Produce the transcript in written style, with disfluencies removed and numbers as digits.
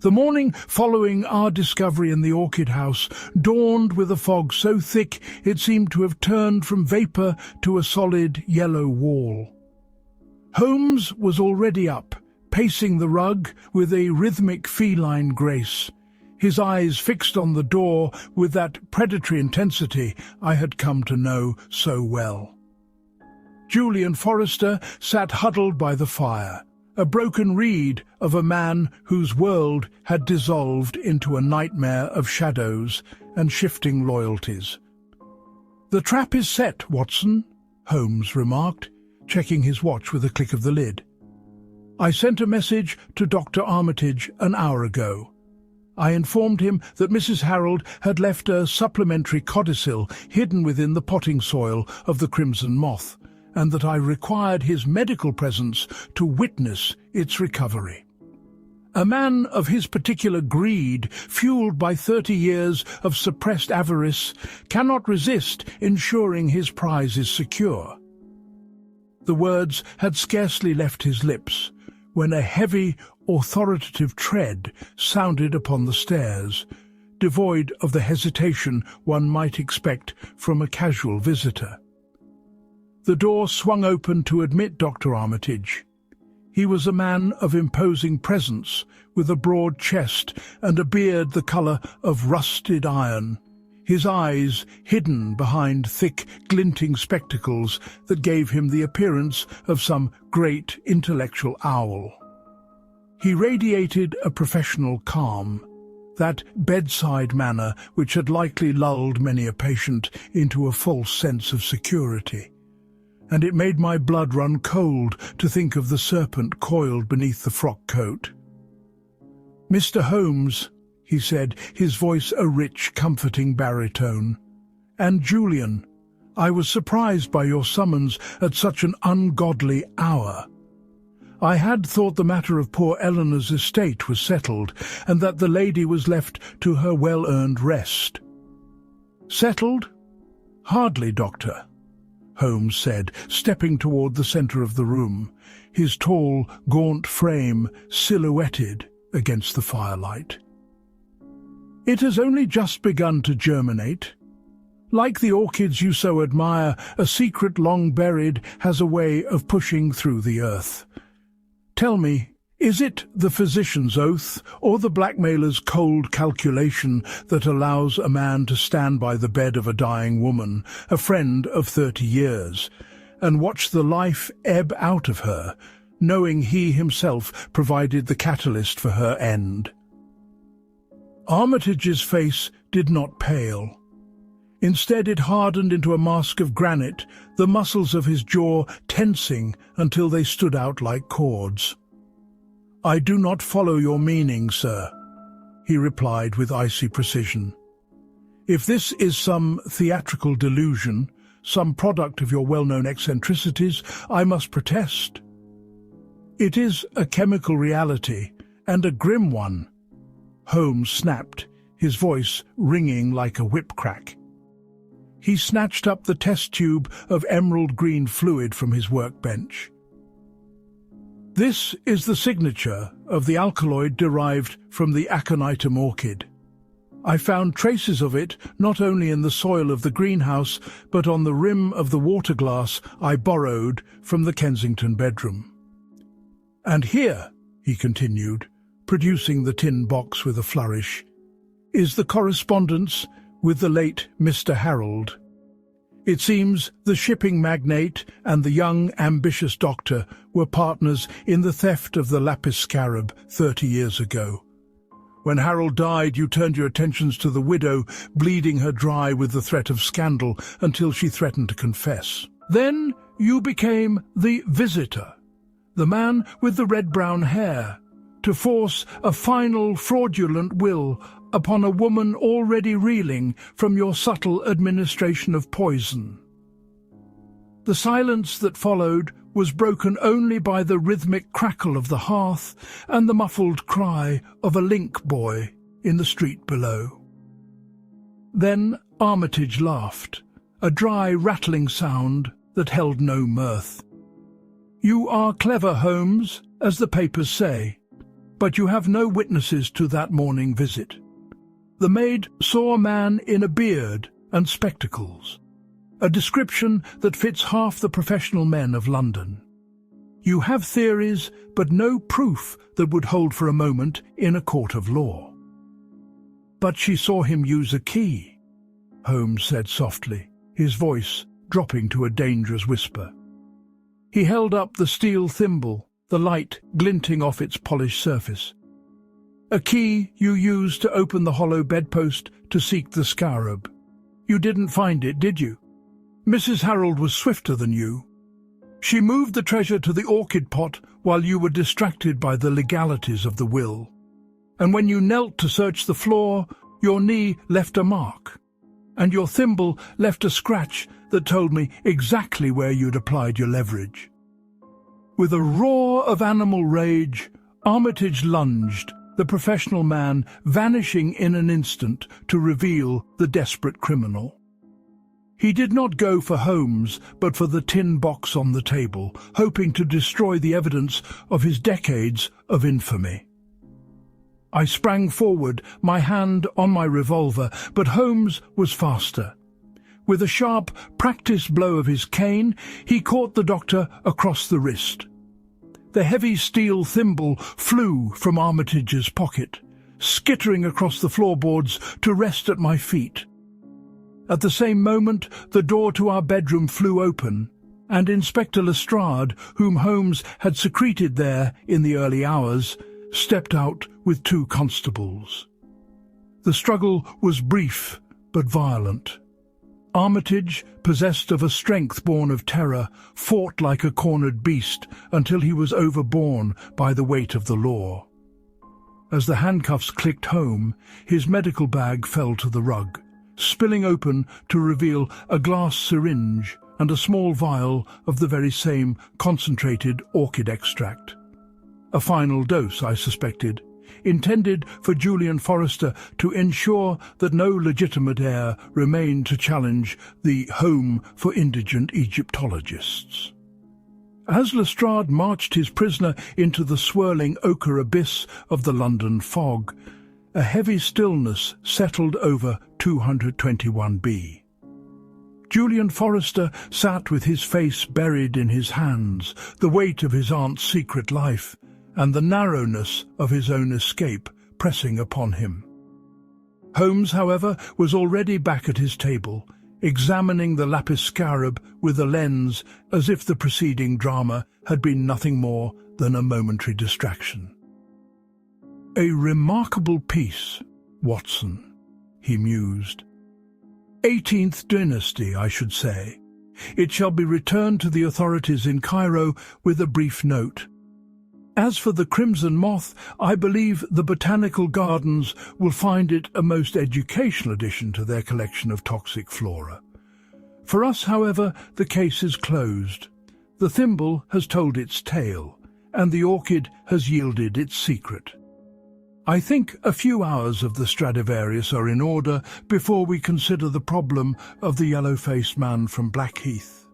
The morning following our discovery in the orchid house dawned with a fog so thick it seemed to have turned from vapour to a solid yellow wall. Holmes was already up, pacing the rug with a rhythmic feline grace, his eyes fixed on the door with that predatory intensity I had come to know so well. Julian Forrester sat huddled by the fire, a broken reed of a man whose world had dissolved into a nightmare of shadows and shifting loyalties. "The trap is set, Watson," Holmes remarked, checking his watch with a click of the lid. "I sent a message to Dr. Armitage an hour ago. I informed him that Mrs. Harold had left a supplementary codicil hidden within the potting soil of the Crimson Moth, and that I required his medical presence to witness its recovery. A man of his particular greed, fueled by 30 years of suppressed avarice, cannot resist ensuring his prize is secure." The words had scarcely left his lips when a heavy, authoritative tread sounded upon the stairs, devoid of the hesitation one might expect from a casual visitor. The door swung open to admit Dr. Armitage. He was a man of imposing presence, with a broad chest and a beard the colour of rusted iron, his eyes hidden behind thick, glinting spectacles that gave him the appearance of some great intellectual owl. He radiated a professional calm, that bedside manner which had likely lulled many a patient into a false sense of security, and it made my blood run cold to think of the serpent coiled beneath the frock-coat. "Mr. Holmes," he said, his voice a rich, comforting baritone, "and Julian, I was surprised by your summons at such an ungodly hour. I had thought the matter of poor Eleanor's estate was settled, and that the lady was left to her well-earned rest." "Settled? Hardly, Doctor," Holmes said, stepping toward the centre of the room, his tall, gaunt frame silhouetted against the firelight. "It has only just begun to germinate. Like the orchids you so admire, a secret long buried has a way of pushing through the earth. Tell me, is it the physician's oath or the blackmailer's cold calculation that allows a man to stand by the bed of a dying woman, a friend of 30 years, and watch the life ebb out of her, knowing he himself provided the catalyst for her end?" Armitage's face did not pale. Instead, it hardened into a mask of granite, the muscles of his jaw tensing until they stood out like cords. "I do not follow your meaning, sir," he replied with icy precision. "If this is some theatrical delusion, some product of your well-known eccentricities, I must protest. It is a chemical reality, and a grim one." Holmes snapped, his voice ringing like a whip crack. He snatched up the test tube of emerald-green fluid from his workbench. "This is the signature of the alkaloid derived from the aconitum orchid. I found traces of it not only in the soil of the greenhouse, but on the rim of the water glass I borrowed from the Kensington bedroom. And here," he continued, producing the tin box with a flourish, "is the correspondence with the late Mr. Harold. It seems the shipping magnate and the young, ambitious doctor were partners in the theft of the lapis scarab 30 years ago. When Harold died, you turned your attentions to the widow, bleeding her dry with the threat of scandal until she threatened to confess. Then you became the visitor, the man with the red-brown hair, to force a final fraudulent will upon a woman already reeling from your subtle administration of poison. The silence that followed was broken only by the rhythmic crackle of the hearth and the muffled cry of a link boy in the street below. Then Armitage laughed, a dry, rattling sound that held no mirth. "You are clever, Holmes, as the papers say. but you have no witnesses to that morning visit. The maid saw a man in a beard and spectacles, a description that fits half the professional men of London. You have theories, but no proof that would hold for a moment in a court of law. But she saw him use a key, Holmes said softly, his voice dropping to a dangerous whisper. He held up the steel thimble, the light glinting off its polished surface. A key you used to open the hollow bedpost to seek the scarab. You didn't find it, did you? Mrs. Harold was swifter than you. She moved the treasure to the orchid pot while you were distracted by the legalities of the will. And when you knelt to search the floor, your knee left a mark, and your thimble left a scratch that told me exactly where you'd applied your leverage. With a roar of animal rage, Armitage lunged, the professional man vanishing in an instant to reveal the desperate criminal. He did not go for Holmes, but for the tin box on the table, hoping to destroy the evidence of his decades of infamy. I sprang forward, my hand on my revolver, but Holmes was faster. With a sharp, practiced blow of his cane, he caught the doctor across the wrist. The heavy steel thimble flew from Armitage's pocket, skittering across the floorboards to rest at my feet. At the same moment, the door to our bedroom flew open, and Inspector Lestrade, whom Holmes had secreted there in the early hours, stepped out with 2 constables. The struggle was brief but violent. Armitage, possessed of a strength born of terror, fought like a cornered beast until he was overborne by the weight of the law. As the handcuffs clicked home, his medical bag fell to the rug, spilling open to reveal a glass syringe and a small vial of the very same concentrated orchid extract. A final dose, I suspected, intended for Julian Forrester to ensure that no legitimate heir remained to challenge the home for indigent Egyptologists. As Lestrade marched his prisoner into the swirling ochre abyss of the London fog, a heavy stillness settled over 221B. Julian Forrester sat with his face buried in his hands, the weight of his aunt's secret life, and the narrowness of his own escape pressing upon him. Holmes, however, was already back at his table, examining the lapis scarab with a lens as if the preceding drama had been nothing more than a momentary distraction. "A remarkable piece, Watson," he mused. 18th dynasty, I should say. It shall be returned to the authorities in Cairo with a brief note. As for the Crimson Moth, I believe the Botanical Gardens will find it a most educational addition to their collection of toxic flora. For us, however, the case is closed. The thimble has told its tale, and the orchid has yielded its secret. I think a few hours of the Stradivarius are in order before we consider the problem of the yellow-faced man from Blackheath.